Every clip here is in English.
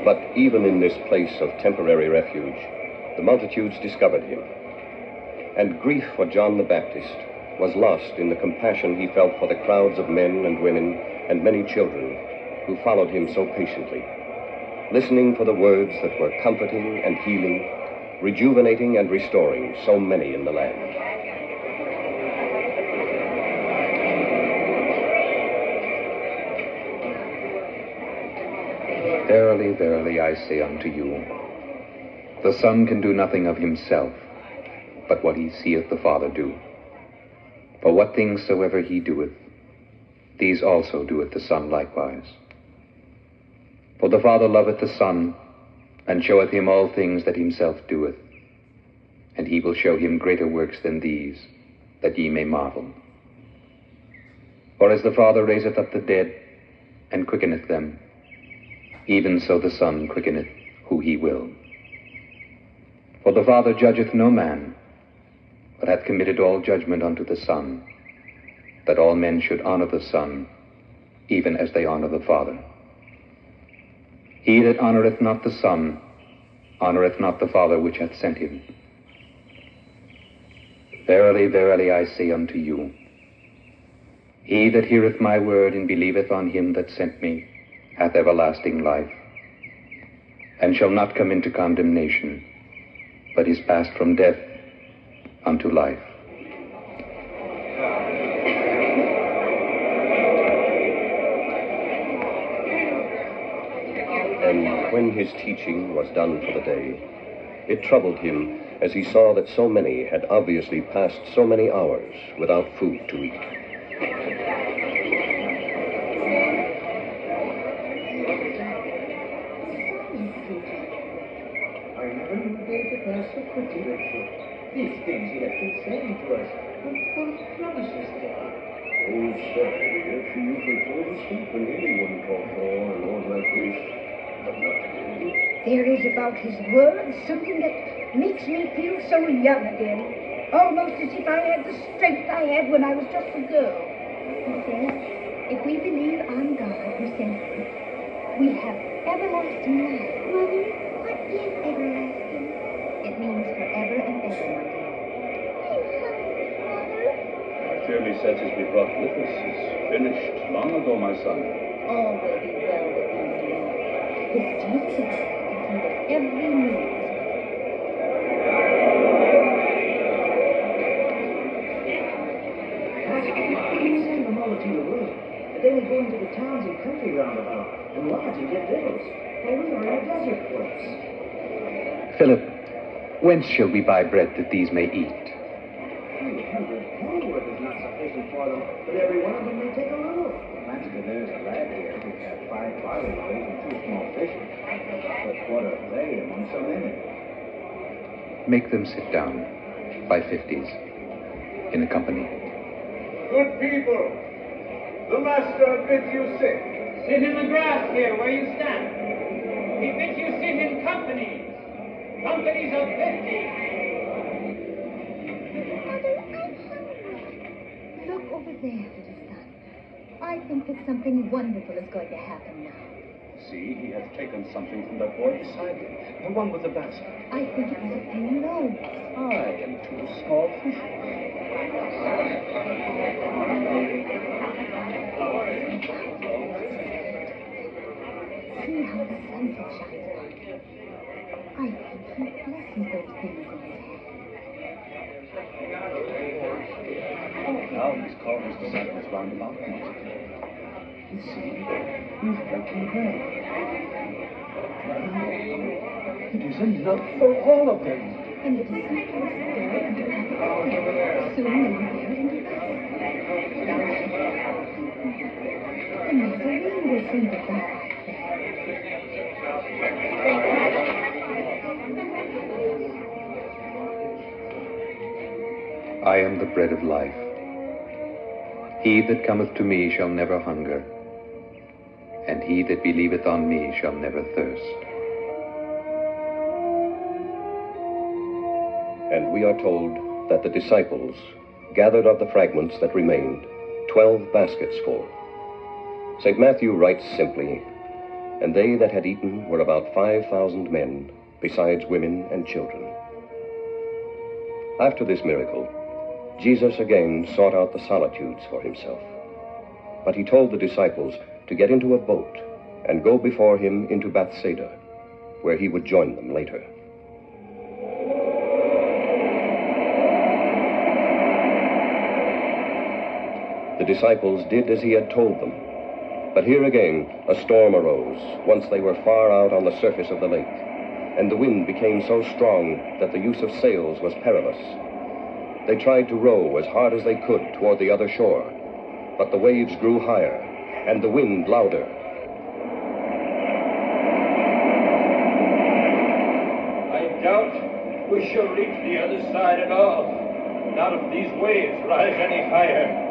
But even in this place of temporary refuge, the multitudes discovered him. And grief for John the Baptist was lost in the compassion he felt for the crowds of men and women and many children who followed him so patiently, listening for the words that were comforting and healing, rejuvenating and restoring so many in the land. Verily, verily, I say unto you, the Son can do nothing of himself, but what he seeth the Father do. For what things soever he doeth, these also doeth the Son likewise. For the Father loveth the Son, and showeth him all things that himself doeth, and he will show him greater works than these, that ye may marvel. For as the Father raiseth up the dead, and quickeneth them, even so the Son quickeneth who he will. For the Father judgeth no man, but hath committed all judgment unto the Son, that all men should honor the Son, even as they honor the Father. He that honoreth not the Son, honoreth not the Father which hath sent him. Verily, verily, I say unto you, he that heareth my word and believeth on him that sent me hath everlasting life, and shall not come into condemnation, but is passed from death unto life. And when his teaching was done for the day, it troubled him as he saw that so many had obviously passed so many hours without food to eat. These things he has been saying to us are full of promises there. Oh, sir, she usually falls asleep when anyone talks for a Lord like this, but not today. There is about his words something that makes me feel so young again, almost as if I had the strength I had when I was just a girl. He says, if we believe on God who sent him, we have everlasting life. Mother, what is everlasting? It means forever and ever, my dear. I fear me census we brought with us is finished long ago, my son. All will be well with you. If Jesus can see that every need is Send them all to your room. But they will go into the towns and country round about, and lodge and get victuals. For we are in a desert place. Philip, whence shall we buy bread that these may eat? 300 pennyworth is not sufficient for them, but every one of them may take a little. Master, there's a lad here who has 5 barley loaves and 2 small fishes. But what are they among so many? Make them sit down by 50s in a company. Good people, the master bids you sit. Sit in the grass here where you stand. He bids you sit in companies. Companies of 50. Mother, I'm hungry. Look over there, little son. I think that something wonderful is going to happen now. See, he has taken something from that boy beside him, the one with the basket. I think it was a few loaves. Aye, and 2 small fishes. See how the sunset shines on it. I think he blesses those things in his hand. Now he's called his disciples round about him. You see, he's breaking bread. It is enough for all of them. And the disciples go and have it all. Soon they will bear it into us. The Nazarene will see the God. I am the bread of life. He that cometh to me shall never hunger, and he that believeth on me shall never thirst. And we are told that the disciples gathered of the fragments that remained 12 baskets full. St. Matthew writes simply, and they that had eaten were about 5,000 men, besides women and children. After this miracle, Jesus again sought out the solitudes for himself. But he told the disciples to get into a boat and go before him into Bethsaida, where he would join them later. The disciples did as he had told them. But here again a storm arose once they were far out on the surface of the lake, and the wind became so strong that the use of sails was perilous. They tried to row as hard as they could toward the other shore, but the waves grew higher and the wind louder. I doubt we shall reach the other side at all, not if these waves rise any higher.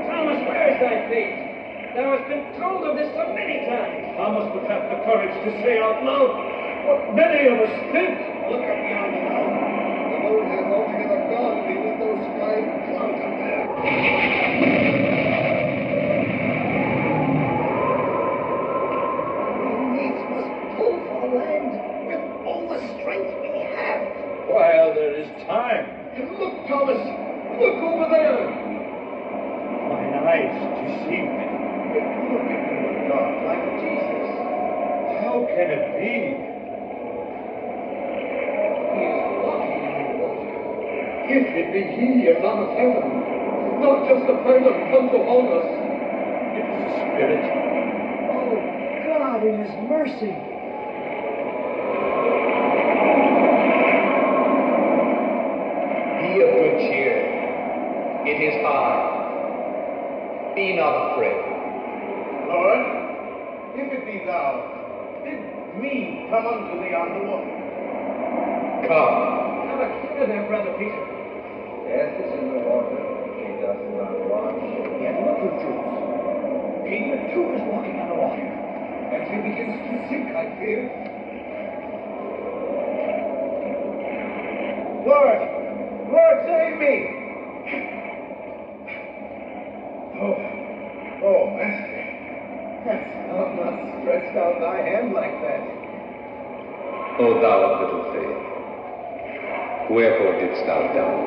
Thomas, where is thy faith? Thou hast been told of this so many times. Thomas would have the courage to say out loud what many of us think. Look up beyond the mountain. The moon has altogether gone beneath those sky clouds up there. We needs must pull for the land with all the strength we have. While there is time. Look, Thomas! Look over there! Mine eyes deceive me. Look at you in the dark like Jesus. How can it be? He is walking on the water. If it be he and not a phantom, not just a phantom come to haunt us. It is a spirit. Oh, God in his mercy. Be of good cheer. It is I. Be not afraid. Lord, if it be thou, bid me come unto thee on the water. Come. Have a care there, Brother Peter. Death is in the water. He doth not watch. Yet look at Judas. Peter too is walking on the water. As he begins to sink, I fear. Lord! Lord, save me! Oh, Master. Hast thou not stretched out thy hand like that? O thou of little faith, wherefore didst thou doubt?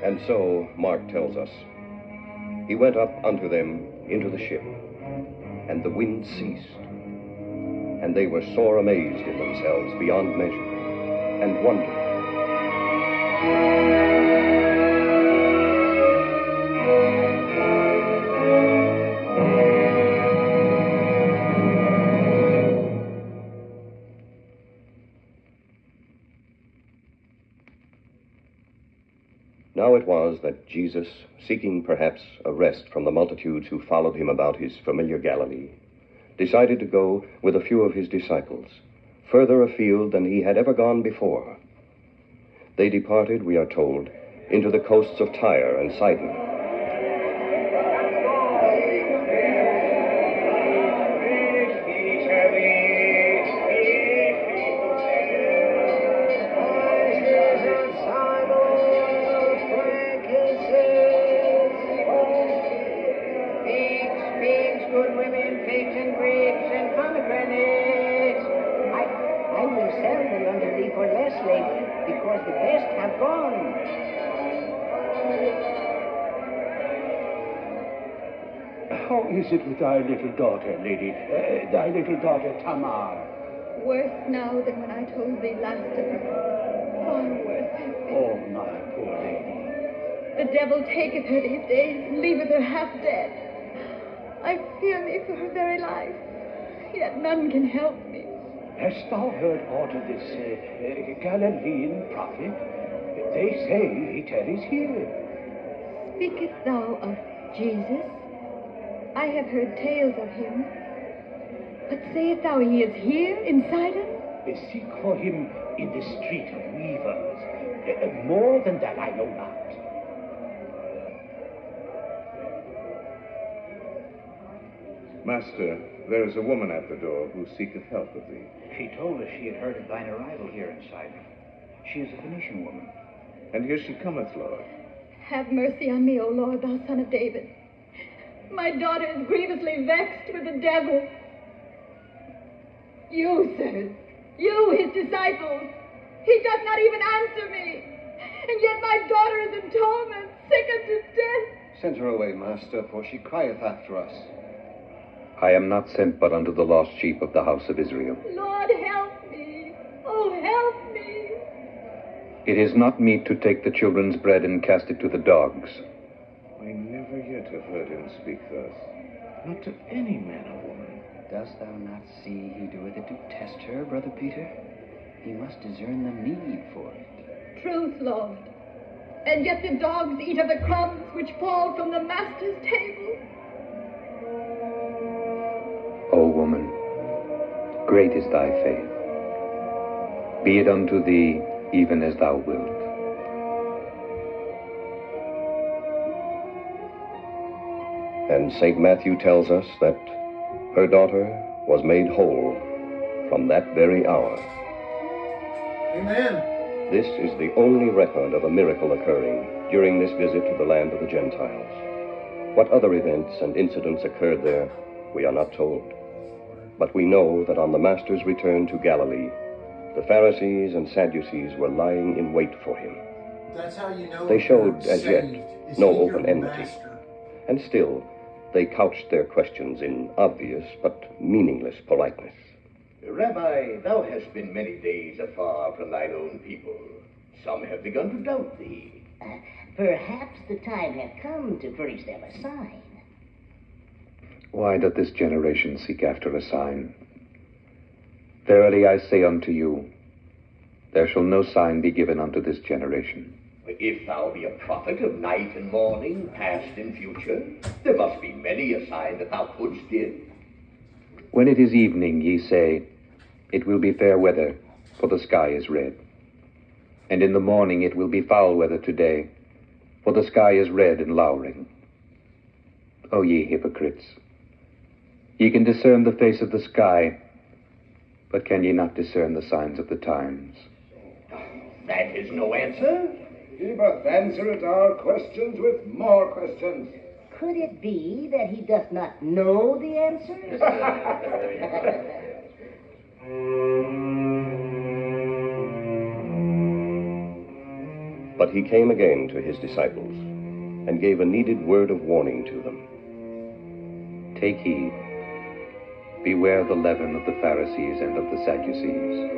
And so, Mark tells us, he went up unto them into the ship, and the wind ceased. And they were sore amazed in themselves beyond measure, and wondered. Now it was that Jesus, seeking perhaps a rest from the multitudes who followed him about his familiar Galilee, decided to go with a few of his disciples, further afield than he had ever gone before. They departed, we are told, into the coasts of Tyre and Sidon. Because the best have gone. How is it with thy little daughter, lady? Thy little daughter, Tamar? Worse now than when I told thee last of her. Far worse has been. Oh, my poor lady. The devil taketh her these days, and leaveth her half dead. I fear me for her very life, yet none can help me. Hast thou heard aught of this Galilean prophet? They say he tarries here. Speakest thou of Jesus? I have heard tales of him. But sayest thou he is here in Sidon? Seek for him in the street of weavers. More than that I know not. Master, there is a woman at the door who seeketh help of thee. She told us she had heard of thine arrival here in Sidon. She is a Phoenician woman. And here she cometh, Lord. Have mercy on me, O Lord, thou son of David. My daughter is grievously vexed with the devil. You, sirs, you, his disciples, he does not even answer me. And yet my daughter is in torment, sick unto death. Send her away, master, for she crieth after us. I am not sent but unto the lost sheep of the house of Israel. Lord, help me. Oh, help me. It is not meet to take the children's bread and cast it to the dogs. I never yet have heard him speak thus, not to any man or woman. Dost thou not see he doeth it to test her, Brother Peter? He must discern the need for it. Truth, Lord. And yet the dogs eat of the crumbs which fall from the master's table. O woman, great is thy faith. Be it unto thee even as thou wilt. And St. Matthew tells us that her daughter was made whole from that very hour. Amen. This is the only record of a miracle occurring during this visit to the land of the Gentiles. What other events and incidents occurred there, we are not told. But we know that on the Master's return to Galilee, the Pharisees and Sadducees were lying in wait for him. That's how you know they showed you're as yet saved, is no in your open enmity. master. And still, they couched their questions in obvious but meaningless politeness. Rabbi, thou hast been many days afar from thine own people. Some have begun to doubt thee. Perhaps the time hath come to furnish them a sign. Why doth this generation seek after a sign? Verily I say unto you, there shall no sign be given unto this generation. If thou be a prophet of night and morning, past and future, there must be many a sign that thou couldst give. When it is evening, ye say, it will be fair weather, for the sky is red. And in the morning it will be foul weather today, for the sky is red and lowering. O ye hypocrites, ye can discern the face of the sky, but can ye not discern the signs of the times? That is no answer. He must answer our questions with more questions. Could it be that he doth not know the answers? But he came again to his disciples and gave a needed word of warning to them. Take heed. Beware the leaven of the Pharisees and of the Sadducees.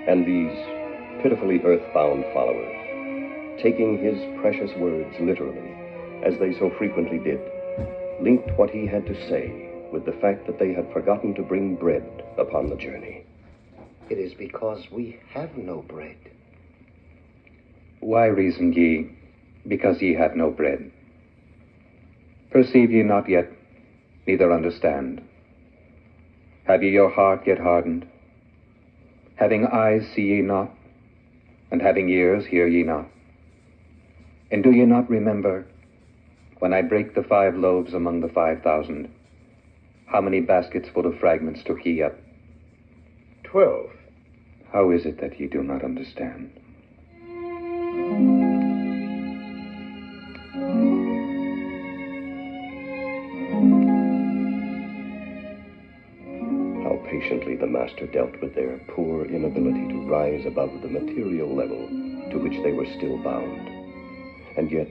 And these pitifully earthbound followers, taking his precious words literally, as they so frequently did, linked what he had to say with the fact that they had forgotten to bring bread upon the journey. It is because we have no bread. Why reason ye, because ye have no bread? Perceive ye not yet, neither understand? Have ye your heart yet hardened? Having eyes see ye not, and having ears hear ye not? And do ye not remember, when I brake the 5 loaves among the 5,000, how many baskets full of fragments took ye up? 12. How is it that ye do not understand? How patiently the Master dealt with their poor inability to rise above the material level to which they were still bound. And yet,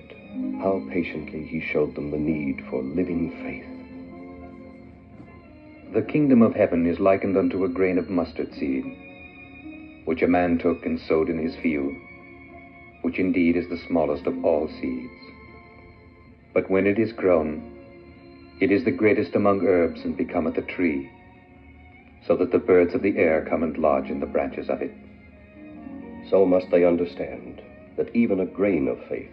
how patiently he showed them the need for living faith. The kingdom of heaven is likened unto a grain of mustard seed, which a man took and sowed in his field, which indeed is the smallest of all seeds. But when it is grown, it is the greatest among herbs, and becometh a tree, so that the birds of the air come and lodge in the branches of it. So must they understand that even a grain of faith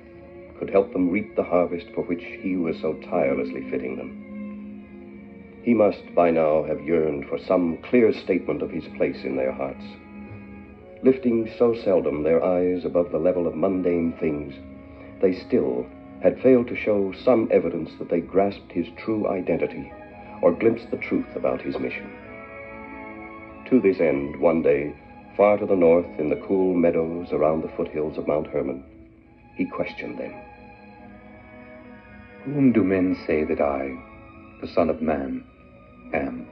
could help them reap the harvest for which he was so tirelessly fitting them. He must by now have yearned for some clear statement of his place in their hearts. Lifting so seldom their eyes above the level of mundane things, they still had failed to show some evidence that they grasped his true identity or glimpsed the truth about his mission. To this end, one day, far to the north in the cool meadows around the foothills of Mount Hermon, he questioned them. Whom do men say that I, the Son of Man, am?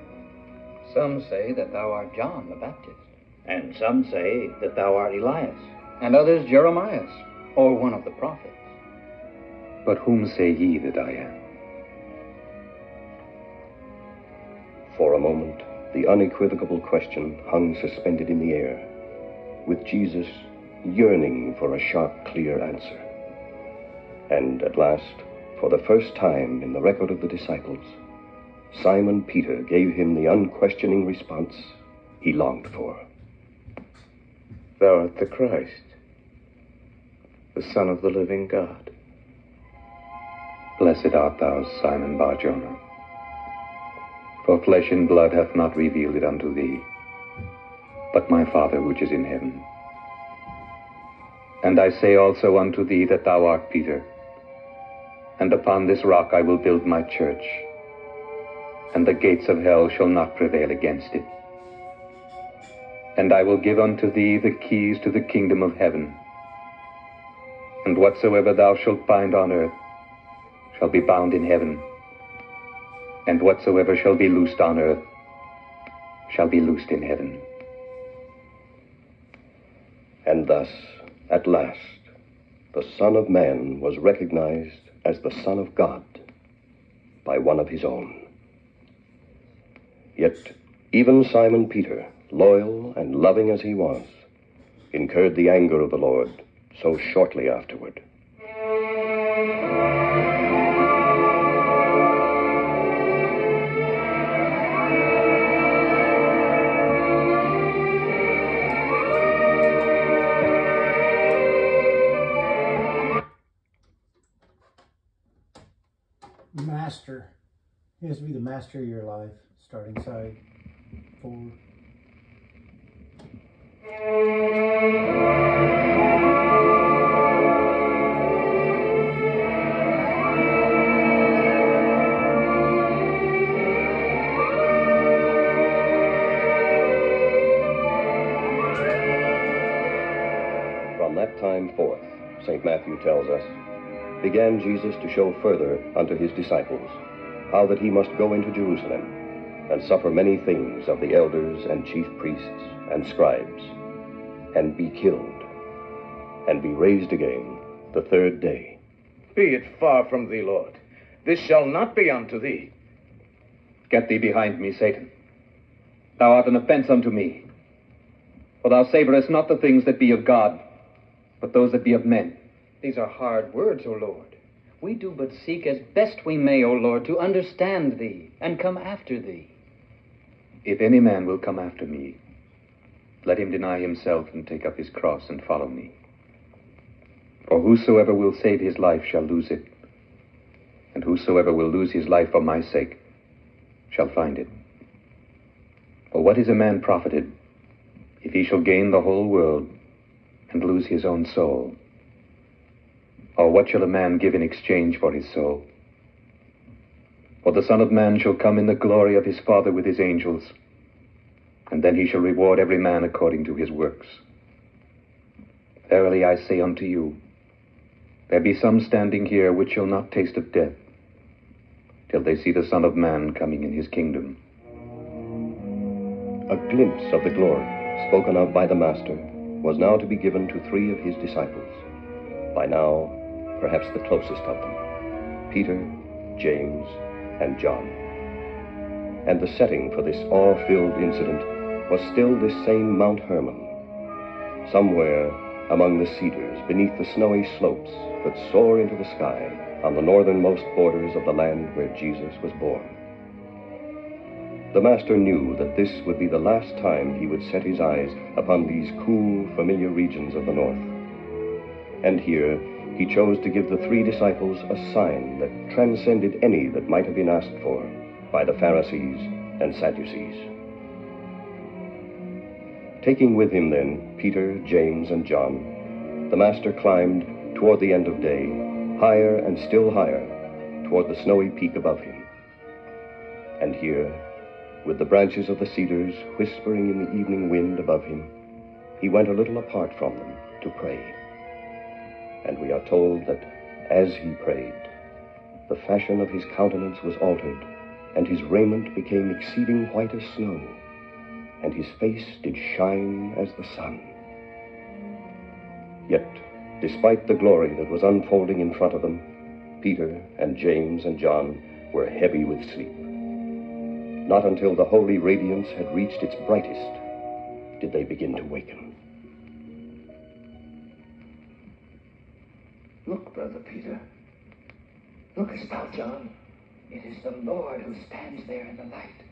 Some say that thou art John the Baptist, and some say that thou art Elias, and others Jeremias, or one of the prophets. But whom say ye that I am? For a moment, the unequivocal question hung suspended in the air, with Jesus yearning for a sharp, clear answer. And at last, for the first time in the record of the disciples, Simon Peter gave him the unquestioning response he longed for. Thou art the Christ, the Son of the living God. Blessed art thou, Simon Bar-Jonah, for flesh and blood hath not revealed it unto thee, but my Father which is in heaven. And I say also unto thee that thou art Peter, and upon this rock I will build my church, and the gates of hell shall not prevail against it. And I will give unto thee the keys to the kingdom of heaven. And whatsoever thou shalt bind on earth shall be bound in heaven, and whatsoever shall be loosed on earth shall be loosed in heaven. And thus, at last, the Son of Man was recognized as the Son of God by one of his own. Yet even Simon Peter, loyal and loving as he was, incurred the anger of the Lord so shortly afterward. Master. He has to be the master of your life. Starting side 4. From that time forth, St. Matthew tells us, began Jesus to show further unto his disciples how that he must go into Jerusalem and suffer many things of the elders and chief priests and scribes, and be killed, and be raised again the third day. Be it far from thee, Lord. This shall not be unto thee. Get thee behind me, Satan. Thou art an offense unto me. For thou savorest not the things that be of God, but those that be of men. These are hard words, O Lord. We do but seek as best we may, O Lord, to understand thee and come after thee. If any man will come after me, let him deny himself and take up his cross and follow me. For whosoever will save his life shall lose it, and whosoever will lose his life for my sake shall find it. For what is a man profited if he shall gain the whole world and lose his own soul? Or what shall a man give in exchange for his soul? For the Son of Man shall come in the glory of his Father with his angels, and then he shall reward every man according to his works. Verily I say unto you, there be some standing here which shall not taste of death, till they see the Son of Man coming in his kingdom. A glimpse of the glory spoken of by the Master was now to be given to 3 of his disciples. By now, perhaps the closest of them, Peter, James, and John. And the setting for this awe-filled incident was still this same Mount Hermon, somewhere among the cedars beneath the snowy slopes that soar into the sky on the northernmost borders of the land where Jesus was born. The Master knew that this would be the last time he would set his eyes upon these cool, familiar regions of the north. And here, he chose to give the 3 disciples a sign that transcended any that might have been asked for by the Pharisees and Sadducees. Taking with him then Peter, James, and John, the Master climbed toward the end of day, higher and still higher, toward the snowy peak above him. And here, with the branches of the cedars whispering in the evening wind above him, he went a little apart from them to pray. And we are told that as he prayed, the fashion of his countenance was altered, and his raiment became exceeding white as snow, and his face did shine as the sun. Yet, despite the glory that was unfolding in front of them, Peter and James and John were heavy with sleep. Not until the holy radiance had reached its brightest did they begin to waken. Look, Brother Peter. Lookest thou, John? It is the Lord who stands there in the light.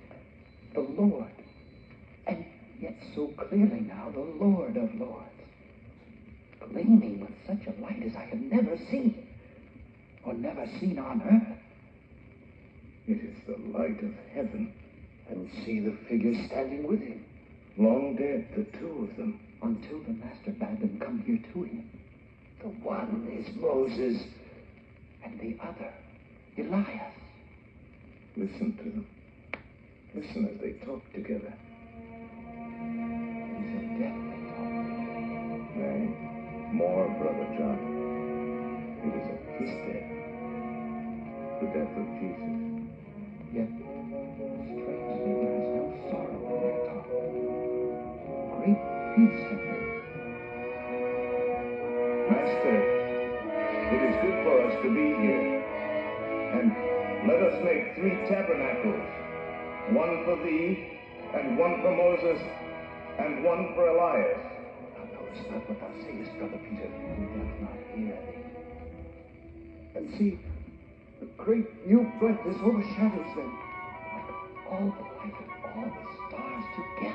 The Lord. And yet so clearly now, the Lord of Lords. Gleaming with such a light as I have never seen, or never seen on earth. It is the light of heaven. And see the figures standing with him. Long dead, the two of them. Until the Master bade them come here to him. The one is Moses, and the other, Elias. Listen to them. Listen as they talk together. It is of death they talk. Nay, more, Brother John. It is of his death. The death of Jesus. Yet, strangely, there is no sorrow in their talk. Great peace have they. Master, it is good for us to be here. And let us make 3 tabernacles. One for thee, and one for Moses, and one for Elias. Thou knowest not what thou sayest, Brother Peter. Who doth not hear thee? And see, the great new brightness overshadows them, like all the light of all the stars together.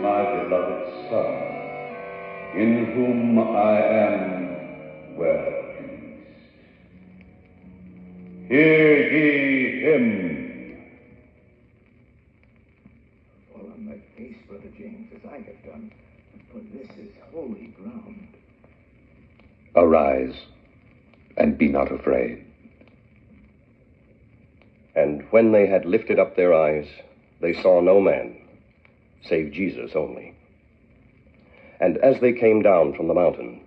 Beloved Son, in whom I am well pleased. Hear ye him. Fall on thy face, Brother James, as I have done, for this is holy ground. Arise, and be not afraid. And when they had lifted up their eyes, they saw no man, save Jesus only. And as they came down from the mountain,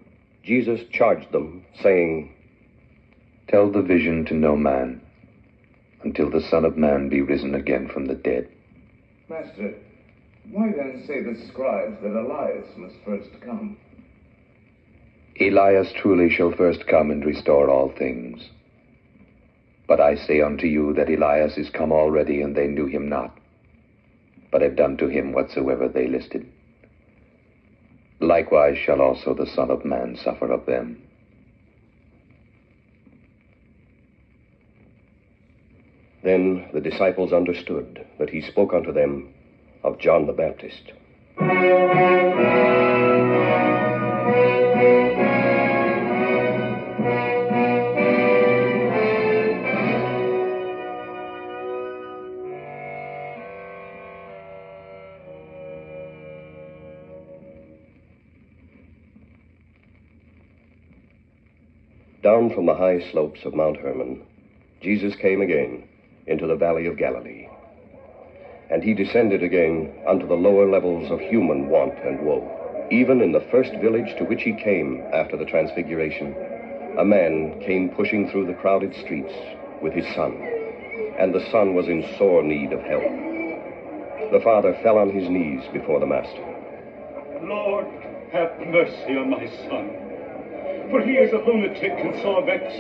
Jesus charged them, saying, Tell the vision to no man, until the Son of Man be risen again from the dead. Master, why then say the scribes that Elias must first come? Elias truly shall first come and restore all things. But I say unto you that Elias is come already, and they knew him not, but have done to him whatsoever they listed. Likewise shall also the Son of Man suffer of them. Then the disciples understood that he spoke unto them of John the Baptist. Down from the high slopes of Mount Hermon, Jesus came again into the valley of Galilee. And he descended again unto the lower levels of human want and woe. Even in the first village to which he came after the transfiguration, a man came pushing through the crowded streets with his son, and the son was in sore need of help. The father fell on his knees before the master. Lord, have mercy on my son. For he is a lunatic and sore vexed.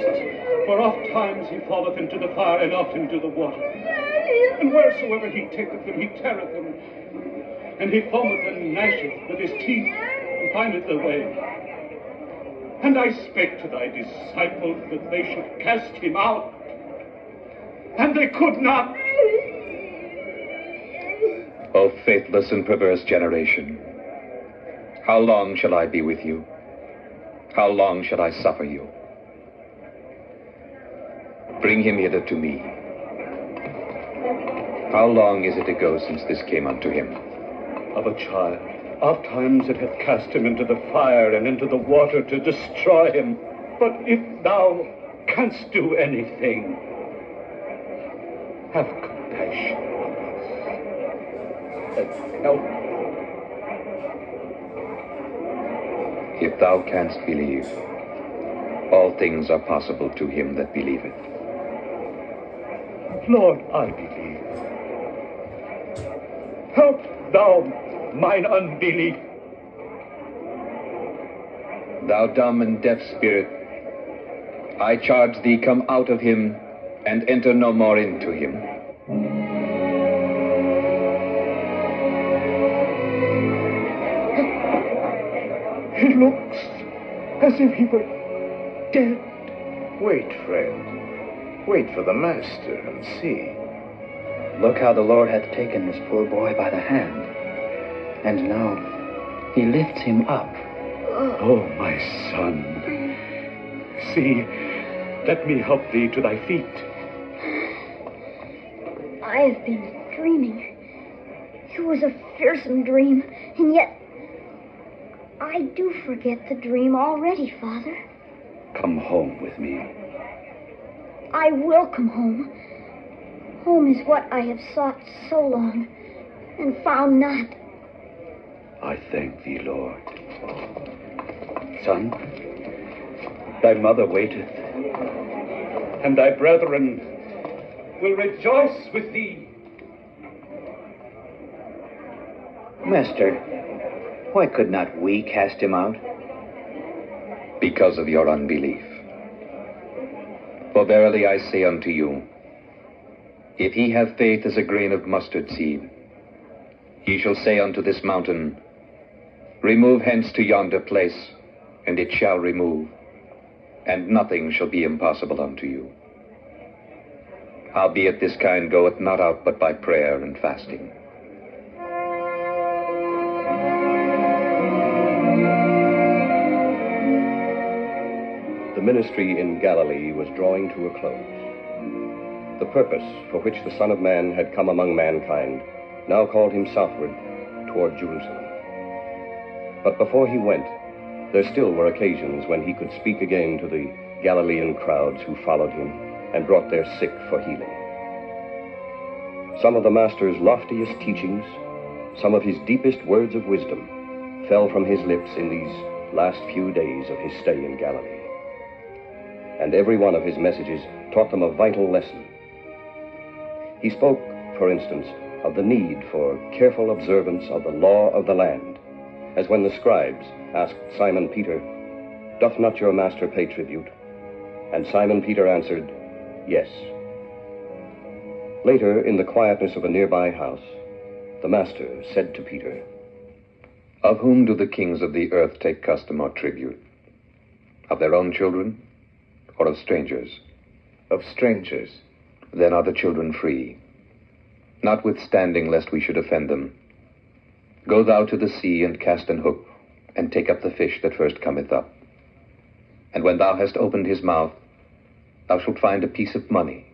For oft times he falleth into the fire and oft into the water. And wheresoever he taketh him, he teareth him. And he foameth and gnasheth with his teeth, and findeth the way. And I spake to thy disciples that they should cast him out, and they could not. O faithless and perverse generation, how long shall I be with you? How long shall I suffer you? Bring him hither to me. How long is it ago since this came unto him? Of a child. Oft times it hath cast him into the fire and into the water to destroy him. But if thou canst do anything, have compassion on us and help. If thou canst believe, all things are possible to him that believeth. Lord, I believe. Help thou mine unbelief. Thou dumb and deaf spirit, I charge thee, come out of him, and enter no more into him. He looks as if he were dead. Wait, friend. Wait for the master and see. Look how the Lord hath taken this poor boy by the hand, and now he lifts him up. Oh, my son, see, let me help thee to thy feet. I have been dreaming. It was a fearsome dream, and yet I do forget the dream already, Father. Come home with me. I will come home. Home is what I have sought so long and found not. I thank thee, Lord. Son, thy mother waiteth, and thy brethren will rejoice with thee. Master, why could not we cast him out? Because of your unbelief. For verily I say unto you, if ye have faith as a grain of mustard seed, ye shall say unto this mountain, remove hence to yonder place, and it shall remove, and nothing shall be impossible unto you. Howbeit this kind goeth not out but by prayer and fasting. The ministry in Galilee was drawing to a close. The purpose for which the Son of Man had come among mankind now called him southward toward Jerusalem. But before he went, there still were occasions when he could speak again to the Galilean crowds who followed him and brought their sick for healing. Some of the Master's loftiest teachings, some of his deepest words of wisdom, fell from his lips in these last few days of his stay in Galilee. And every one of his messages taught them a vital lesson. He spoke, for instance, of the need for careful observance of the law of the land, as when the scribes asked Simon Peter, "Doth not your master pay tribute?" And Simon Peter answered, "Yes." Later, in the quietness of a nearby house, the Master said to Peter, "Of whom do the kings of the earth take custom or tribute? Of their own children, or of strangers?" "Of strangers." "Then are the children free. Notwithstanding, lest we should offend them, go thou to the sea and cast an hook, and take up the fish that first cometh up. And when thou hast opened his mouth, thou shalt find a piece of money.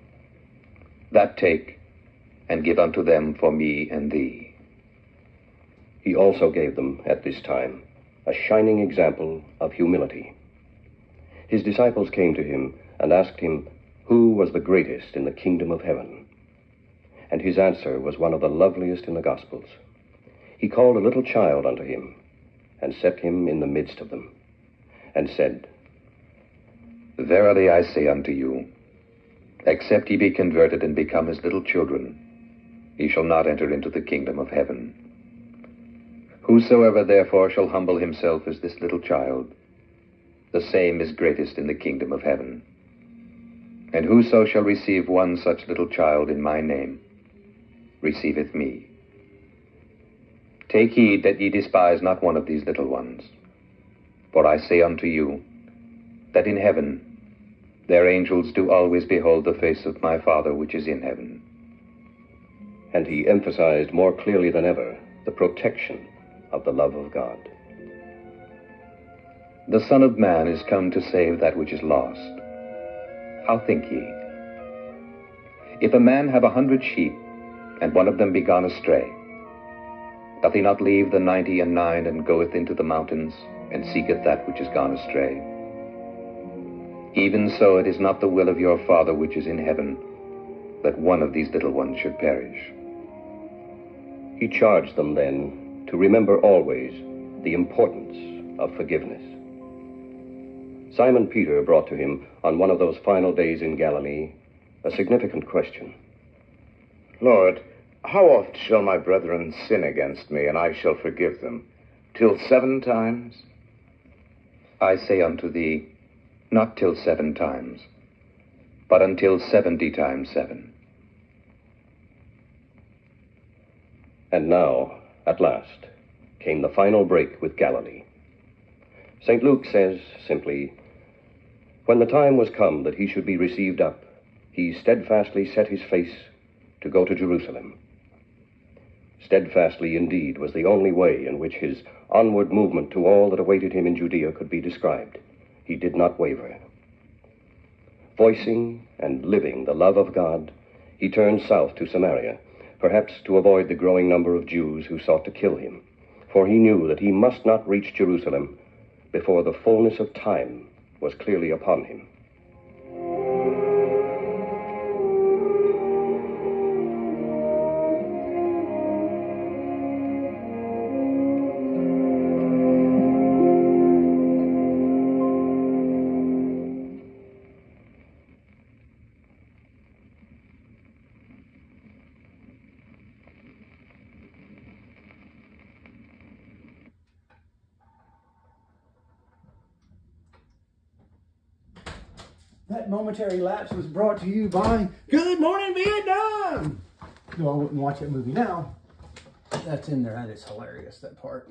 That take, and give unto them for me and thee." He also gave them, at this time, a shining example of humility. His disciples came to him and asked him who was the greatest in the kingdom of heaven. And his answer was one of the loveliest in the Gospels. He called a little child unto him, and set him in the midst of them, and said, "Verily I say unto you, except ye be converted and become as little children, ye shall not enter into the kingdom of heaven. Whosoever therefore shall humble himself as this little child, the same is greatest in the kingdom of heaven. And whoso shall receive one such little child in my name, receiveth me. Take heed that ye despise not one of these little ones. For I say unto you, that in heaven their angels do always behold the face of my Father which is in heaven." And he emphasized more clearly than ever the protection of the love of God. "The Son of Man is come to save that which is lost. How think ye? If a man have 100 sheep, and one of them be gone astray, doth he not leave the 99 and goeth into the mountains, and seeketh that which is gone astray? Even so, it is not the will of your Father which is in heaven that one of these little ones should perish. He charged them then to remember always the importance of forgiveness. Simon Peter brought to him on one of those final days in Galilee a significant question. Lord, how oft shall my brethren sin against me, and I shall forgive them? Till 7 times? I say unto thee, not till 7 times, but until 70 times 7. And now, at last, came the final break with Galilee. St. Luke says simply, when the time was come that he should be received up, he steadfastly set his face to go to Jerusalem. Steadfastly, indeed, was the only way in which his onward movement to all that awaited him in Judea could be described. He did not waver. Voicing and living the love of God, he turned south to Samaria, perhaps to avoid the growing number of Jews who sought to kill him, for he knew that he must not reach Jerusalem before the fullness of time was clearly upon him. That momentary lapse was brought to you by Good Morning Vietnam! No, I wouldn't watch that movie now. That's in there. That is hilarious, that part.